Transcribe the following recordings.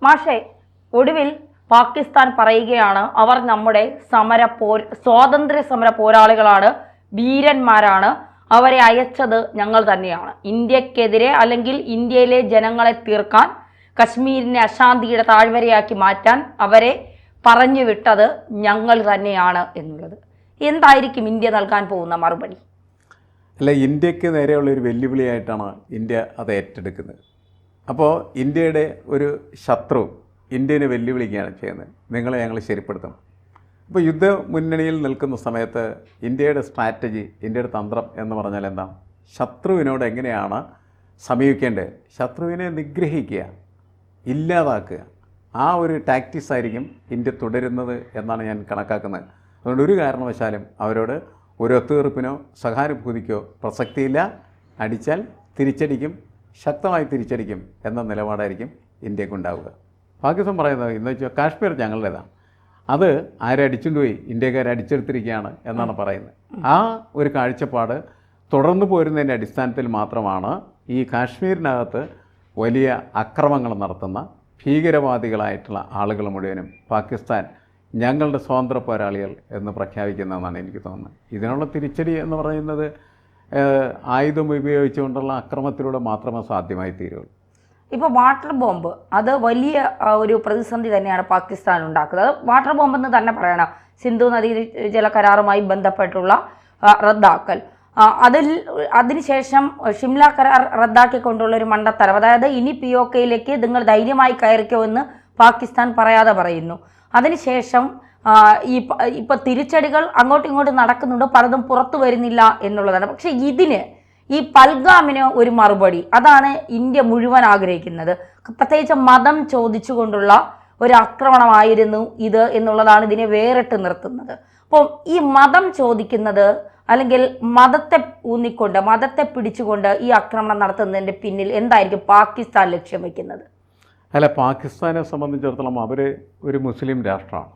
മാഷെ, ഒടുവിൽ പാകിസ്ഥാൻ പറയുകയാണ് അവർ നമ്മുടെ സ്വാതന്ത്ര്യ സമര പോരാളികളാണ്, വീരന്മാരാണ്, അവരെ അയച്ചത് ഞങ്ങൾ തന്നെയാണ്. ഇന്ത്യക്കെതിരെ അല്ലെങ്കിൽ ഇന്ത്യയിലെ ജനങ്ങളെ തീർക്കാൻ, കശ്മീരിനെ അശാന്തിയുടെ താഴ്വരയാക്കി മാറ്റാൻ അവരെ പറഞ്ഞു വിട്ടത് ഞങ്ങൾ തന്നെയാണ് എന്നുള്ളത്. എന്തായിരിക്കും ഇന്ത്യ നൽകാൻ പോകുന്ന മറുപടി? അല്ല, ഇന്ത്യക്ക് നേരെയുള്ള ഒരു വെല്ലുവിളിയായിട്ടാണ് ഇന്ത്യ അത് ഏറ്റെടുക്കുന്നത്. അപ്പോൾ ഇന്ത്യയുടെ ഒരു ശത്രു ഇന്ത്യനെ വെല്ലുവിളിക്കുകയാണ് ചെയ്യുന്നത്, നിങ്ങളെ ഞങ്ങൾ ശരിപ്പെടുത്തണം. ഇപ്പോൾ യുദ്ധ മുന്നണിയിൽ നിൽക്കുന്ന സമയത്ത് ഇന്ത്യയുടെ സ്ട്രാറ്റജി, ഇന്ത്യയുടെ തന്ത്രം എന്ന് പറഞ്ഞാൽ എന്താണ്? ശത്രുവിനോട് എങ്ങനെയാണ് സമീപിക്കേണ്ടത്? ശത്രുവിനെ നിഗ്രഹിക്കുക, ഇല്ലാതാക്കുക. ആ ഒരു ടാക്ടിക്സ് ആയിരിക്കും ഇന്ത്യ തുടരുന്നത് എന്നാണ് ഞാൻ കണക്കാക്കുന്നത്. അതുകൊണ്ട് ഒരു കാരണവശാലും അവരോട് ഒരു ഒത്തുതീർപ്പിനോ സഹാനുഭൂതിക്കോ പ്രസക്തിയില്ല. അടിച്ചാൽ തിരിച്ചടിക്കും, ശക്തമായി തിരിച്ചടിക്കും എന്ന നിലപാടായിരിക്കും ഇന്ത്യക്കുണ്ടാവുക. പാകിസ്ഥാൻ പറയുന്നത് എന്ന് വെച്ചാൽ കാശ്മീർ ഞങ്ങളുടേതാണ്, അത് ആരടിച്ചുകൊണ്ട് പോയി, ഇന്ത്യക്കാരടിച്ചെടുത്തിരിക്കുകയാണ് എന്നാണ് പറയുന്നത്. ആ ഒരു കാഴ്ചപ്പാട് തുടർന്നു പോരുന്നതിൻ്റെ അടിസ്ഥാനത്തിൽ മാത്രമാണ് ഈ കാശ്മീരിനകത്ത് വലിയ അക്രമങ്ങൾ നടത്തുന്ന ഭീകരവാദികളായിട്ടുള്ള ആളുകൾ മുഴുവനും പാകിസ്ഥാൻ ഞങ്ങളുടെ സ്വാതന്ത്ര്യ പോരാളികൾ എന്ന് പ്രഖ്യാപിക്കുന്നതെന്നാണ് എനിക്ക് തോന്നുന്നത്. ഇതിനുള്ള തിരിച്ചടി എന്ന് പറയുന്നത് ആയുധം ഉപയോഗിച്ചുകൊണ്ടുള്ള അക്രമത്തിലൂടെ മാത്രമേ സാധ്യമായി തീരുള്ളൂ. ഇപ്പോൾ വാട്ടർ ബോംബ്, അത് വലിയ ഒരു പ്രതിസന്ധി തന്നെയാണ് പാകിസ്ഥാൻ ഉണ്ടാക്കുന്നത്. വാട്ടർ ബോംബ് എന്ന് തന്നെ പറയണം. സിന്ധു നദീ ജല കരാറുമായി ബന്ധപ്പെട്ടുള്ള റദ്ദാക്കൽ, അതിനുശേഷം ഷിംല കരാർ റദ്ദാക്കിക്കൊണ്ടുള്ള ഒരു മണ്ടത്തരം. അതായത് ഇനി POKയിലേക്ക് നിങ്ങൾ ധൈര്യമായി കയറിക്കോ എന്ന് പാകിസ്ഥാൻ പറയാതെ പറയുന്നു. അതിനുശേഷം ഇപ്പോൾ തിരിച്ചടികൾ അങ്ങോട്ടും ഇങ്ങോട്ടും നടക്കുന്നുണ്ട്, പലതും പുറത്തു വരുന്നില്ല എന്നുള്ളതാണ്. പക്ഷേ ഇതിന്, ഈ പൽഗാമിന് ഒരു മറുപടി, അതാണ് ഇന്ത്യ മുഴുവൻ ആഗ്രഹിക്കുന്നത്. പ്രത്യേകിച്ച് മതം ചോദിച്ചുകൊണ്ടുള്ള ഒരു ആക്രമണമായിരുന്നു ഇത് എന്നുള്ളതാണ് ഇതിനെ വേറിട്ട് നിർത്തുന്നത്. അപ്പോൾ ഈ മതം ചോദിക്കുന്നത് അല്ലെങ്കിൽ മതത്തെ ഊന്നിക്കൊണ്ട്, മതത്തെ പിടിച്ചുകൊണ്ട് ഈ ആക്രമണം നടത്തുന്നതിൻ്റെ പിന്നിൽ എന്തായിരിക്കും പാകിസ്ഥാൻ ലക്ഷ്യം വയ്ക്കുന്നത്? അല്ല, പാകിസ്ഥാനെ സംബന്ധിച്ചിടത്തോളം അവർ ഒരു മുസ്ലിം രാഷ്ട്രമാണ്.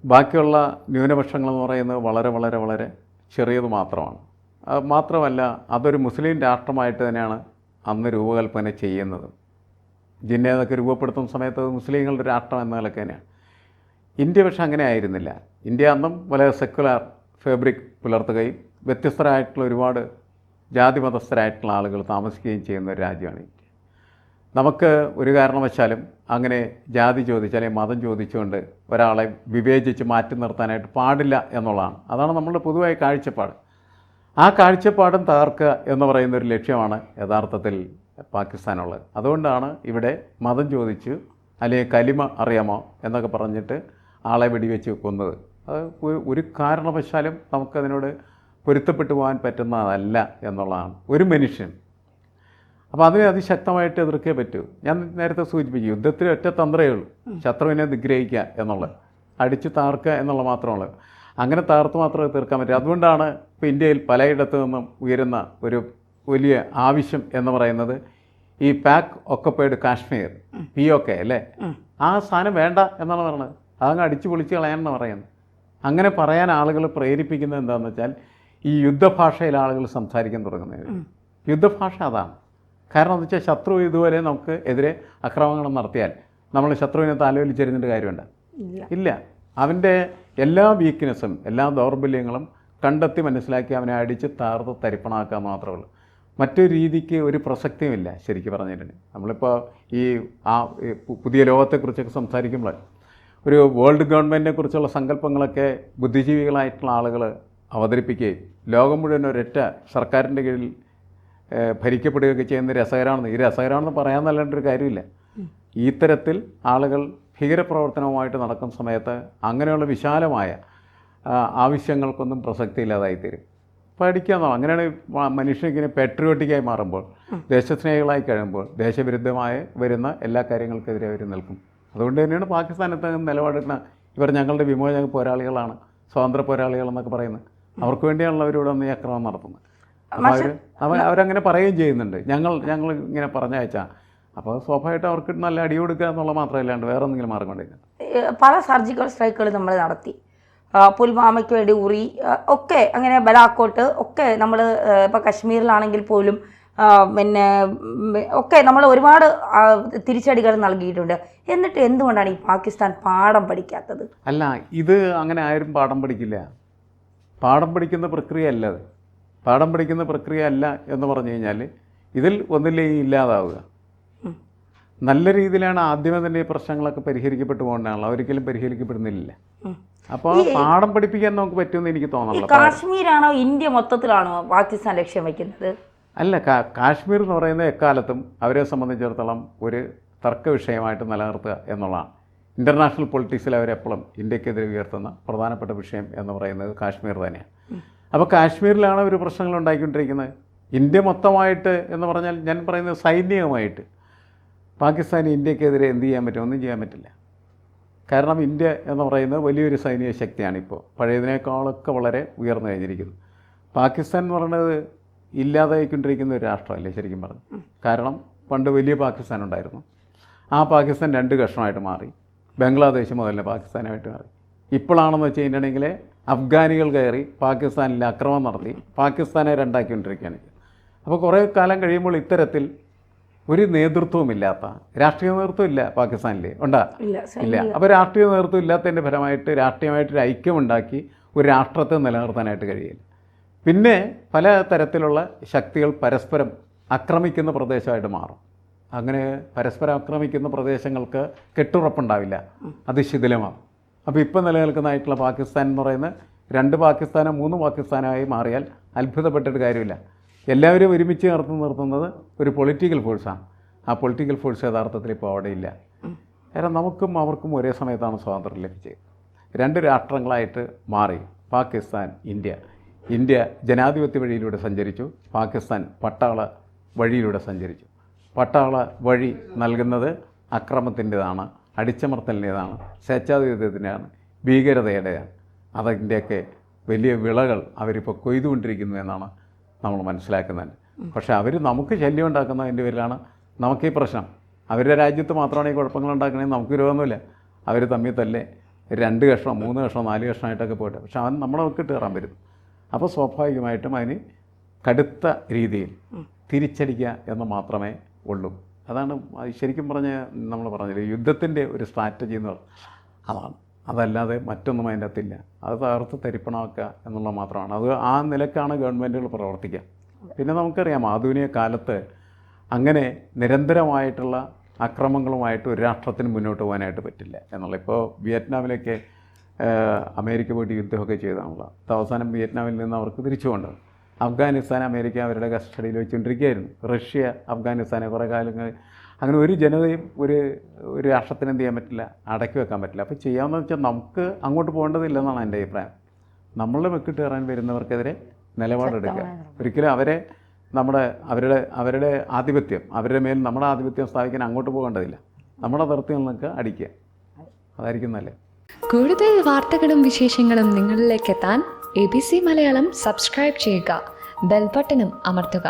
ബാക്കിയുള്ള ന്യൂനപക്ഷങ്ങളെന്ന് പറയുന്നത് വളരെ വളരെ വളരെ ചെറിയത് മാത്രമാണ്. മാത്രമല്ല, അതൊരു മുസ്ലിം രാഷ്ട്രമായിട്ട് തന്നെയാണ് അന്ന് രൂപകൽപ്പന ചെയ്യുന്നത്. ജിന്നേതൊക്കെ രൂപപ്പെടുത്തുന്ന സമയത്ത് മുസ്ലിങ്ങളുടെ രാഷ്ട്രം എന്ന നിലയ്ക്ക് തന്നെയാണ്. ഇന്ത്യ പക്ഷെ അങ്ങനെ ആയിരുന്നില്ല. ഇന്ത്യ അന്നും വളരെ സെക്കുലർ ഫാബ്രിക് പുലർത്തുകയും വ്യത്യസ്തരായിട്ടുള്ള ഒരുപാട് ജാതി മതസ്ഥരായിട്ടുള്ള ആളുകൾ താമസിക്കുകയും ചെയ്യുന്ന ഒരു രാജ്യമാണ് ഇന്ത്യ. നമുക്ക് ഒരു കാരണവശാലും അങ്ങനെ ജാതി ചോദിച്ച് അല്ലെങ്കിൽ മതം ചോദിച്ചുകൊണ്ട് ഒരാളെ വിവേചിച്ച് മാറ്റി നിർത്താനായിട്ട് പാടില്ല എന്നുള്ളതാണ്. അതാണ് നമ്മളുടെ പൊതുവായ കാഴ്ചപ്പാട്. ആ കാഴ്ചപ്പാടും തകർക്കുക എന്ന് പറയുന്നൊരു ലക്ഷ്യമാണ് യഥാർത്ഥത്തിൽ പാകിസ്ഥാനുള്ളത്. അതുകൊണ്ടാണ് ഇവിടെ മതം ചോദിച്ച് അല്ലെങ്കിൽ കലിമ അറിയാമോ എന്നൊക്കെ പറഞ്ഞിട്ട് ആളെ വെടിവെച്ച് കൊന്നത്. അത് ഒരു കാരണവശാലും നമുക്കതിനോട് പൊരുത്തപ്പെട്ടു പോകാൻ പറ്റുന്നതല്ല എന്നുള്ളതാണ് ഒരു മനുഷ്യൻ. അപ്പോൾ അതിനെ അതിശക്തമായിട്ട് എതിർക്കേ പറ്റൂ. ഞാൻ നേരത്തെ സൂചിപ്പിച്ചു, യുദ്ധത്തിൽ ഒറ്റ തന്ത്രമേ ഉള്ളൂ, ശത്രുവിനെ നിഗ്രഹിക്കുക എന്നുള്ളത്, അടിച്ച് തകർക്കുക എന്നുള്ള മാത്രമുള്ളത്. അങ്ങനെ തകർത്ത് മാത്രമേ തീർക്കാൻ പറ്റൂ. അതുകൊണ്ടാണ് ഇപ്പോൾ ഇന്ത്യയിൽ പലയിടത്തു നിന്നും ഉയരുന്ന ഒരു വലിയ ആവശ്യം എന്ന് പറയുന്നത് ഈ പാക് ഒക്കപ്പൈഡ് കാശ്മീർ, POK അല്ലേ, ആ സാധനം വേണ്ട എന്നാണ് പറയുന്നത്. അതങ്ങ് അടിച്ചു പൊളിച്ച് കളയാനെന്ന് പറയുന്നത്. അങ്ങനെ പറയാൻ ആളുകൾ പ്രേരിപ്പിക്കുന്നത് എന്താണെന്ന് വെച്ചാൽ ഈ യുദ്ധഭാഷയിൽ ആളുകൾ സംസാരിക്കാൻ തുടങ്ങുന്നത്. യുദ്ധഭാഷ അതാണ്. കാരണം എന്ന് വെച്ചാൽ ശത്രു ഇതുവരെ നമുക്ക് എതിരെ ആക്രമണങ്ങൾ നടത്തിയാൽ നമ്മൾ ശത്രുവിനെ താലോലിച്ചെറിഞ്ഞിട്ട് കാര്യമുണ്ട്? ഇല്ല. അവൻ്റെ എല്ലാ വീക്ക്നെസ്സും എല്ലാ ദൗർബല്യങ്ങളും കണ്ടെത്തി മനസ്സിലാക്കി അവനെ അടിച്ച് താർത്ത് തരിപ്പണമാക്കാൻ മാത്രമേ ഉള്ളൂ. മറ്റൊരു രീതിക്ക് ഒരു പ്രസക്തിയുമില്ല ശരിക്കും പറഞ്ഞിട്ടുണ്ടെങ്കിൽ. നമ്മളിപ്പോൾ ഈ പുതിയ ലോകത്തെക്കുറിച്ചൊക്കെ സംസാരിക്കുമ്പോൾ ഒരു വേൾഡ് ഗവൺമെൻറ്റിനെ കുറിച്ചുള്ള സങ്കല്പങ്ങളൊക്കെ ബുദ്ധിജീവികളായിട്ടുള്ള ആളുകൾ അവതരിപ്പിക്കുകയും ലോകം മുഴുവൻ ഒരൊറ്റ സർക്കാരിൻ്റെ കീഴിൽ ഭരിക്കപ്പെടുകയൊക്കെ ചെയ്യുന്ന രസകരമാണെന്ന്, ഈ രസകരമാണെന്ന് പറയാമെന്നല്ലാണ്ടൊരു കാര്യമില്ല. ഈ തരത്തിൽ ആളുകൾ ഭീകരപ്രവർത്തനവുമായിട്ട് നടക്കുന്ന സമയത്ത് അങ്ങനെയുള്ള വിശാലമായ ആവശ്യങ്ങൾക്കൊന്നും പ്രസക്തിയില്ലാതായിത്തീരും. പഠിക്കാമെന്നോ അങ്ങനെയാണ് മനുഷ്യനിങ്ങനെ പാട്രിയോട്ടിക്കായി മാറുമ്പോൾ, ദേശസ്നേഹികളായി കഴിയുമ്പോൾ ദേശവിരുദ്ധമായി വരുന്ന എല്ലാ കാര്യങ്ങൾക്കെതിരെ അവർ നിൽക്കും. അതുകൊണ്ട് തന്നെയാണ് പാകിസ്ഥാനത്തെ നിലപാടെടുക്കുന്ന ഇവർ ഞങ്ങളുടെ വിമോചന പോരാളികളാണ്, സ്വാതന്ത്ര്യ പോരാളികളെന്നൊക്കെ പറയുന്നത്. അവർക്ക് വേണ്ടിയാണല്ലോ അവരിവിടെ വന്ന് ഈ ആക്രമണം നടത്തുന്നത്. അപ്പോൾ അവരങ്ങനെ പറയുകയും ചെയ്യുന്നുണ്ട്, ഞങ്ങൾ ഇങ്ങനെ പറഞ്ഞയച്ചാൽ. അപ്പോൾ സ്വാഭാവികമായിട്ട് അവർക്ക് നല്ല അടി കൊടുക്കുക എന്നുള്ളത് മാത്രമല്ലാണ്ട് വേറെ എന്തെങ്കിലും മാർഗം കൊണ്ടില്ല. പല സർജിക്കൽ സ്ട്രൈക്കുകൾ നമ്മൾ നടത്തി, പുൽവാമയ്ക്ക് വേണ്ടി ഉറി ഒക്കെ, അങ്ങനെ ബലാക്കോട്ട് ഒക്കെ നമ്മൾ ഇപ്പോൾ കശ്മീരിലാണെങ്കിൽ പോലും പിന്നെ ഒക്കെ നമ്മൾ ഒരുപാട് തിരിച്ചടികൾ നൽകിയിട്ടുണ്ട്. എന്നിട്ട് എന്തുകൊണ്ടാണ് ഈ പാകിസ്ഥാൻ പാഠം പഠിക്കാത്തത്? അല്ല, ഇത് അങ്ങനെ ആരും പാഠം പഠിക്കില്ല. പാഠം പഠിക്കുന്ന പ്രക്രിയ അല്ല അത്. പാഠം പഠിക്കുന്ന പ്രക്രിയ അല്ല എന്ന് പറഞ്ഞു കഴിഞ്ഞാൽ ഇതിൽ ഒന്നില്ലെങ്കിൽ ഇല്ലാതാവുക. നല്ല രീതിയിലാണ് ആദ്യമേ തന്നെ ഈ പ്രശ്നങ്ങളൊക്കെ പരിഹരിക്കപ്പെട്ടു പോകേണ്ടതാണല്ലോ, ഒരിക്കലും പരിഹരിക്കപ്പെടുന്നില്ല. അപ്പോൾ പാഠം പഠിപ്പിക്കാൻ നമുക്ക് പറ്റുമെന്ന് എനിക്ക് തോന്നുന്നില്ല. കാശ്മീരാണോ ഇന്ത്യ മൊത്തത്തിലാണോ പാകിസ്ഥാൻ ലക്ഷ്യം വയ്ക്കുന്നത്? അല്ല, കാശ്മീർ എന്ന് പറയുന്നത് എക്കാലത്തും അവരെ സംബന്ധിച്ചിടത്തോളം ഒരു തർക്ക വിഷയമായിട്ട് നിലനിർത്തുക എന്നുള്ളതാണ്. ഇൻ്റർനാഷണൽ പൊളിറ്റിക്സിൽ അവരെപ്പോഴും ഇന്ത്യക്കെതിരെ ഉയർത്തുന്ന പ്രധാനപ്പെട്ട വിഷയം എന്ന് പറയുന്നത് കാശ്മീർ തന്നെയാണ്. അപ്പോൾ കാശ്മീരിലാണ് ഒരു പ്രശ്നങ്ങൾ ഉണ്ടാക്കിക്കൊണ്ടിരിക്കുന്നത്. ഇന്ത്യ മൊത്തമായിട്ട് എന്ന് പറഞ്ഞാൽ ഞാൻ പറയുന്നത് സൈനികമായിട്ട് പാകിസ്ഥാൻ ഇന്ത്യക്കെതിരെ എന്ത് ചെയ്യാൻ പറ്റും? ഒന്നും ചെയ്യാൻ പറ്റില്ല. കാരണം ഇന്ത്യ എന്ന് പറയുന്നത് വലിയൊരു സൈനിക ശക്തിയാണ്. ഇപ്പോൾ പഴയതിനേക്കാളൊക്കെ വളരെ ഉയർന്നു കഴിഞ്ഞിരിക്കുന്നു. പാകിസ്ഥാൻ എന്ന് പറയുന്നത് ഇല്ലാതായിക്കൊണ്ടിരിക്കുന്ന ഒരു രാഷ്ട്രമല്ലേ ശരിക്കും പറഞ്ഞു. കാരണം പണ്ട് വലിയ പാകിസ്ഥാൻ ഉണ്ടായിരുന്നു. ആ പാകിസ്ഥാൻ 2 കഷ്ണമായിട്ട് മാറി. ബംഗ്ലാദേശ് മുതലേ പാകിസ്ഥാനായിട്ട് മാറി. ഇപ്പോഴാണെന്ന് വെച്ച് കഴിഞ്ഞിട്ടുണ്ടെങ്കിൽ അഫ്ഗാനികൾ കയറി പാകിസ്ഥാനിൽ ആക്രമണം നടത്തി പാകിസ്ഥാനെ 2ആക്കിക്കൊണ്ടിരിക്കുകയാണ്. അപ്പോൾ കുറേ കാലം കഴിയുമ്പോൾ ഇത്തരത്തിൽ ഒരു നേതൃത്വമില്ലാത്ത, രാഷ്ട്രീയ നേതൃത്വം ഇല്ല പാകിസ്ഥാനിൽ, ഉണ്ടാ ഇല്ല. അപ്പോൾ രാഷ്ട്രീയ നേതൃത്വം ഇല്ലാത്തതിൻ്റെ ഫലമായിട്ട് രാഷ്ട്രീയമായിട്ടൊരു ഐക്യമുണ്ടാക്കി ഒരു രാഷ്ട്രത്തെ നിലനിർത്താനായിട്ട് കഴിയില്ല. പിന്നെ പല തരത്തിലുള്ള ശക്തികൾ പരസ്പരം ആക്രമിക്കുന്ന പ്രദേശമായിട്ട് മാറും. അങ്ങനെ പരസ്പരം ആക്രമിക്കുന്ന പ്രദേശങ്ങൾക്ക് കെട്ടുറപ്പുണ്ടാവില്ല, അത് ശിഥിലമാകും. അപ്പോൾ ഇപ്പോൾ നിലനിൽക്കുന്നതായിട്ടുള്ള പാകിസ്ഥാൻ എന്ന് പറയുന്നത് 2 പാകിസ്ഥാനോ 3 പാകിസ്ഥാനായി മാറിയാൽ അത്ഭുതപ്പെട്ടിട്ട് കാര്യമില്ല. എല്ലാവരും ഒരുമിച്ച് നിർത്തുന്നത് ഒരു പൊളിറ്റിക്കൽ ഫോഴ്സാണ്. ആ പൊളിറ്റിക്കൽ ഫോഴ്സ് യഥാർത്ഥത്തിൽ ഇപ്പോൾ അവിടെ ഇല്ല. കാരണം നമുക്കും അവർക്കും ഒരേ സമയത്താണ് സ്വാതന്ത്ര്യം ലഭിച്ചത്. 2 രാഷ്ട്രങ്ങളായിട്ട് മാറി പാകിസ്ഥാൻ, ഇന്ത്യ. ഇന്ത്യ ജനാധിപത്യ വഴിയിലൂടെ സഞ്ചരിച്ചു, പാകിസ്ഥാൻ പട്ടാള വഴിയിലൂടെ സഞ്ചരിച്ചു. പട്ടാള വഴി നൽകുന്നത് അക്രമത്തിൻ്റെതാണ്, അടിച്ചമർത്തലിൻ്റെതാണ്, സ്വേച്ഛാധിപത്യത്തിൻ്റെയാണ്, ഭീകരതയുടെയാണ്. അതിൻ്റെയൊക്കെ വലിയ വിളകൾ അവരിപ്പോൾ കൊയ്തുകൊണ്ടിരിക്കുന്നു എന്നാണ് നമ്മൾ മനസ്സിലാക്കുന്നത്. പക്ഷേ അവർ നമുക്ക് ശല്യം ഉണ്ടാക്കുന്നതിൻ്റെ പേരിലാണ് നമുക്കീ പ്രശ്നം. അവരുടെ രാജ്യത്ത് മാത്രമാണ് ഈ കുഴപ്പങ്ങളുണ്ടാക്കണമെങ്കിൽ നമുക്ക് വിരോധമൊന്നുമില്ല. അവർ തമ്മിൽ തന്നെ 2 കഷ്ണം 3 കഷ്ണം 4 കഷ്ണമായിട്ടൊക്കെ പോയിട്ട്, പക്ഷെ അവൻ നമ്മളെ ഇട്ട് കയറാൻ വരും. അപ്പോൾ സ്വാഭാവികമായിട്ടും അതിന് കടുത്ത രീതിയിൽ തിരിച്ചടിക്കുക എന്ന് മാത്രമേ ഉള്ളൂ. അതാണ് ശരിക്കും നമ്മൾ പറഞ്ഞത് യുദ്ധത്തിൻ്റെ ഒരു സ്ട്രാറ്റജി എന്ന് പറഞ്ഞാൽ അതാണ്. അതല്ലാതെ മറ്റൊന്നും അതിൻ്റെ അകത്തില്ല. അത് തകർത്ത് തരിപ്പണമാക്കുക എന്നുള്ളത് മാത്രമാണ്. അത് ആ നിലക്കാണ് ഗവൺമെൻറ്റുകൾ പ്രവർത്തിക്കുക. പിന്നെ നമുക്കറിയാം ആധുനിക കാലത്ത് അങ്ങനെ നിരന്തരമായിട്ടുള്ള അക്രമങ്ങളുമായിട്ട് ഒരു രാഷ്ട്രത്തിന് മുന്നോട്ട് പോകാനായിട്ട് പറ്റില്ല എന്നുള്ളത്. ഇപ്പോൾ വിയറ്റ്നാമിലേക്ക് അമേരിക്ക പോയിട്ട് യുദ്ധമൊക്കെ ചെയ്താണല്ലോ. അവസാനം വിയറ്റ്നാമിൽ നിന്ന് അവർക്ക് തിരിച്ചു കൊണ്ടത്. അഫ്ഗാനിസ്ഥാൻ അമേരിക്ക അവരുടെ കസ്റ്റഡിയിൽ വെച്ചുകൊണ്ടിരിക്കുകയായിരുന്നു. റഷ്യ അഫ്ഗാനിസ്ഥാനെ കുറേ കാലങ്ങൾ അങ്ങനെ ഒരു ജനതയും ഒരു രാഷ്ട്രത്തിന് എന്ത് ചെയ്യാൻ പറ്റില്ല, അടക്കി വെക്കാൻ പറ്റില്ല. അപ്പോൾ ചെയ്യാമെന്ന് വെച്ചാൽ നമുക്ക് അങ്ങോട്ട് പോകേണ്ടതില്ലെന്നാണ് എൻ്റെ അഭിപ്രായം. നമ്മളുടെ വെക്കിട്ട് കയറാൻ വരുന്നവർക്കെതിരെ നിലപാടെടുക്കുക. ഒരിക്കലും അവരെ അവരുടെ ആധിപത്യം, അവരുടെ മേൽ നമ്മുടെ ആധിപത്യം സ്ഥാപിക്കാൻ അങ്ങോട്ട് പോകേണ്ടതില്ല. നമ്മുടെ അതിർത്തിയിൽ നിന്നൊക്കെ അടിക്കുക, അതായിരിക്കും നല്ലത്. കൂടുതൽ വാർത്തകളും വിശേഷങ്ങളും നിങ്ങളിലേക്ക് എത്താൻ ABC മലയാളം സബ്സ്ക്രൈബ് ചെയ്യുക, ബെൽ ബട്ടണും അമർത്തുക.